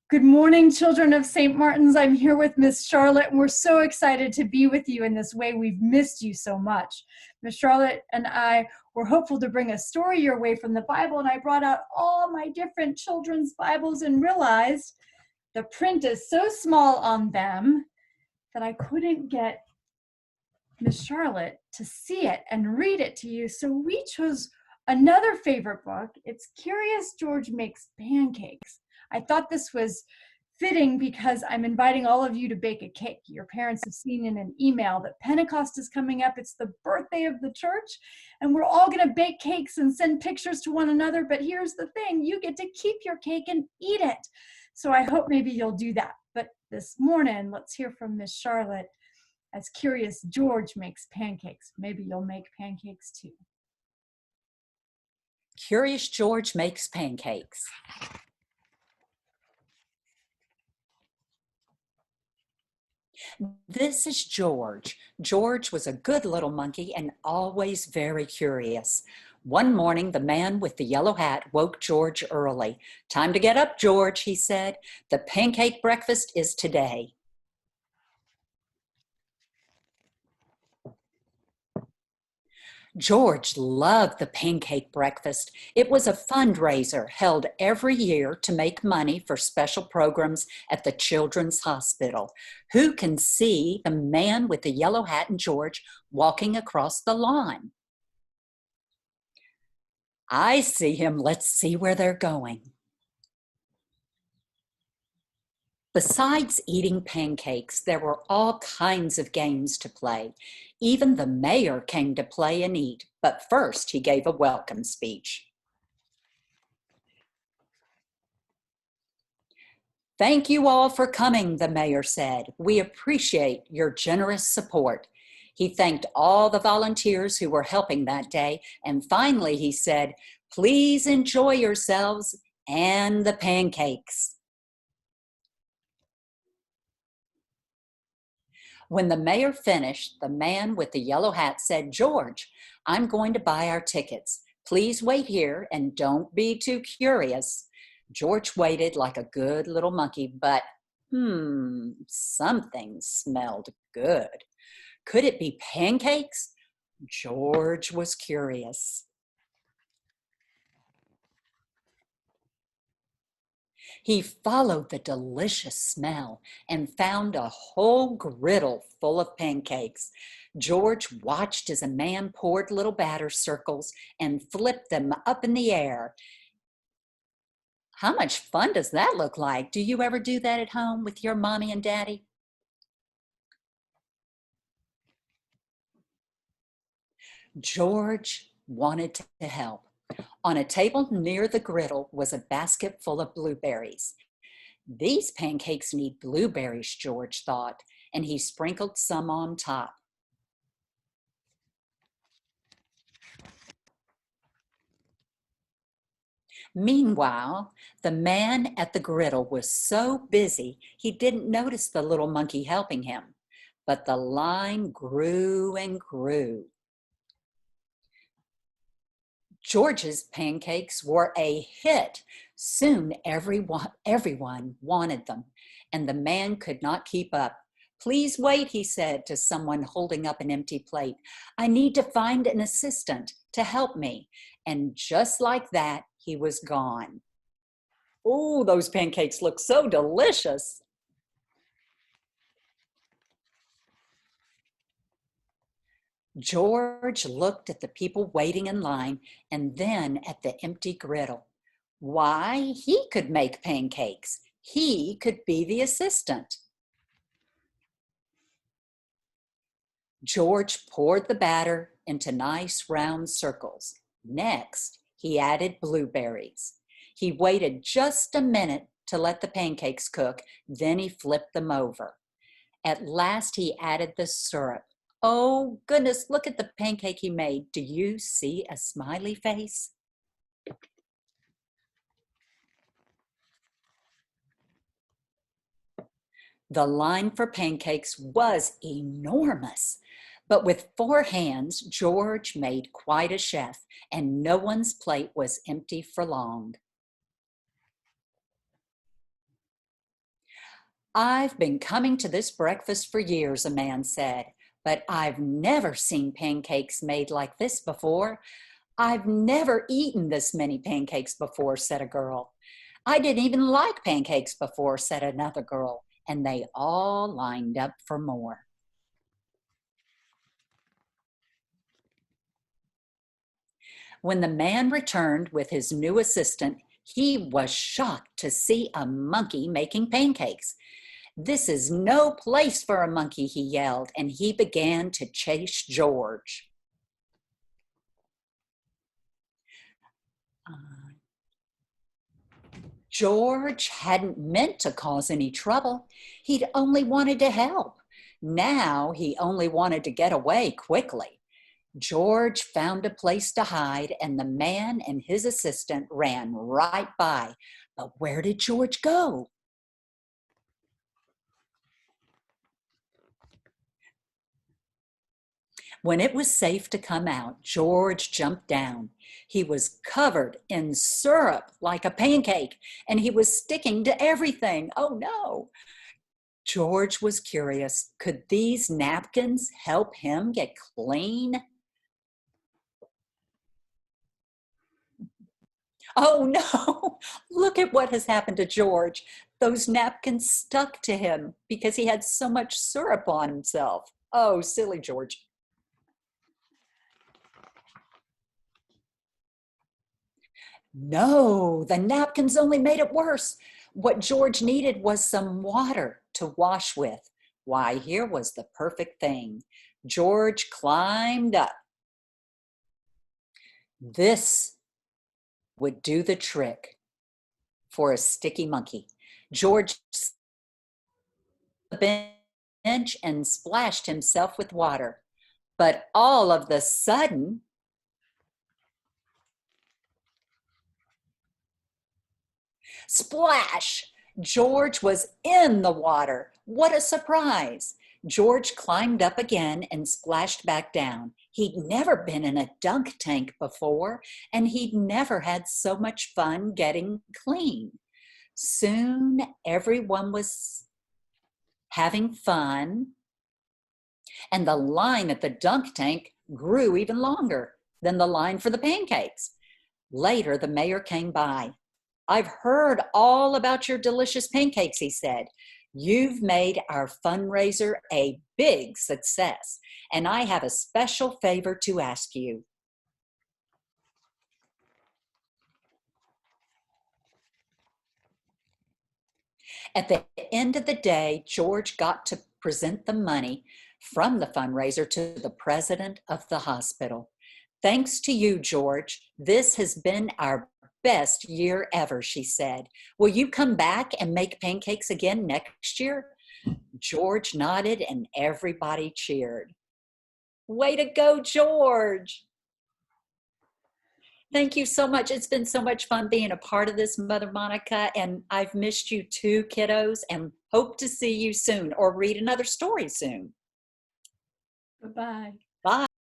Good morning, children of St. Martin's. I'm here with Miss Charlotte, and we're so excited to be with you in this way. We've missed you so much. Miss Charlotte and I were hopeful to bring a story your way from the Bible, and I brought out all my different children's Bibles and realized the print is so small on them that I couldn't get Miss Charlotte to see it and read it to you. So we chose another favorite book. It's Curious George Makes Pancakes. I thought this was fitting because I'm inviting all of you to bake a cake. Your parents have seen in an email that Pentecost is coming up. It's the birthday of the church, and we're all going to bake cakes and send pictures to one another. But here's the thing, you get to keep your cake and eat it. So I hope maybe you'll do that. But this morning, let's hear from Miss Charlotte as Curious George makes pancakes. Maybe you'll make pancakes too. Curious George Makes Pancakes. This is George. George was a good little monkey and always very curious. One morning, the man with the yellow hat woke George early. "Time to get up, George," he said. "The pancake breakfast is today." George loved the pancake breakfast. It was a fundraiser held every year to make money for special programs at the Children's Hospital. Who can see the man with the yellow hat and George walking across the lawn? I see him. Let's see where they're going. Besides eating pancakes, there were all kinds of games to play. Even the mayor came to play and eat, but first he gave a welcome speech. "Thank you all for coming," the mayor said. "We appreciate your generous support." He thanked all the volunteers who were helping that day, and finally he said, "Please enjoy yourselves and the pancakes." When the mayor finished, the man with the yellow hat said, "George, I'm going to buy our tickets. Please wait here and don't be too curious." George waited like a good little monkey, but something smelled good. Could it be pancakes? George was curious. He followed the delicious smell and found a whole griddle full of pancakes. George watched as a man poured little batter circles and flipped them up in the air. How much fun does that look like? Do you ever do that at home with your mommy and daddy? George wanted to help. On a table near the griddle was a basket full of blueberries. "These pancakes need blueberries," George thought, and he sprinkled some on top. Meanwhile, the man at the griddle was so busy he didn't notice the little monkey helping him. But the line grew and grew. George's pancakes were a hit. Soon everyone wanted them, and the man could not keep up. "Please wait," he said to someone holding up an empty plate. "I need to find an assistant to help me." And just like that, he was gone. Oh, those pancakes look so delicious. George looked at the people waiting in line and then at the empty griddle. Why, he could make pancakes. He could be the assistant. George poured the batter into nice round circles. Next, he added blueberries. He waited just a minute to let the pancakes cook, then he flipped them over. At last, he added the syrup. Oh, goodness, look at the pancake he made. Do you see a smiley face? The line for pancakes was enormous. But with 4 hands, George made quite a chef, and no one's plate was empty for long. I've been coming to this breakfast for years, a man said, but I've never seen pancakes made like this before. I've never eaten this many pancakes before, said a girl. I didn't even like pancakes before, said another girl, and they all lined up for more. When the man returned with his new assistant, he was shocked to see a monkey making pancakes. This is no place for a monkey, he yelled, and he began to chase George. George hadn't meant to cause any trouble. He'd only wanted to help. Now he only wanted to get away quickly. George found a place to hide, and the man and his assistant ran right by. But where did George go? When it was safe to come out, George jumped down. He was covered in syrup like a pancake, and he was sticking to everything. Oh no! George was curious. Could these napkins help him get clean? Oh no! Look at what has happened to George. Those napkins stuck to him because he had so much syrup on himself. Oh, silly George. No, the napkins only made it worse. What George needed was some water to wash with. Why, here was the perfect thing. George climbed up. This would do the trick for a sticky monkey. George sat on the bench and splashed himself with water. But all of the sudden, splash! George was in the water. What a surprise! George climbed up again and splashed back down. He'd never been in a dunk tank before, and he'd never had so much fun getting clean. Soon everyone was having fun, and the line at the dunk tank grew even longer than the line for the pancakes. Later, the mayor came by. I've heard all about your delicious pancakes, he said. You've made our fundraiser a big success, and I have a special favor to ask you. At the end of the day, George got to present the money from the fundraiser to the president of the hospital. Thanks to you, George. This has been our best year ever, she said. Will you come back and make pancakes again next year? George nodded and everybody cheered. Way to go, George! Thank you so much. It's been so much fun being a part of this, Mother Monica, and I've missed you too, kiddos, and hope to see you soon or read another story soon. Bye-bye.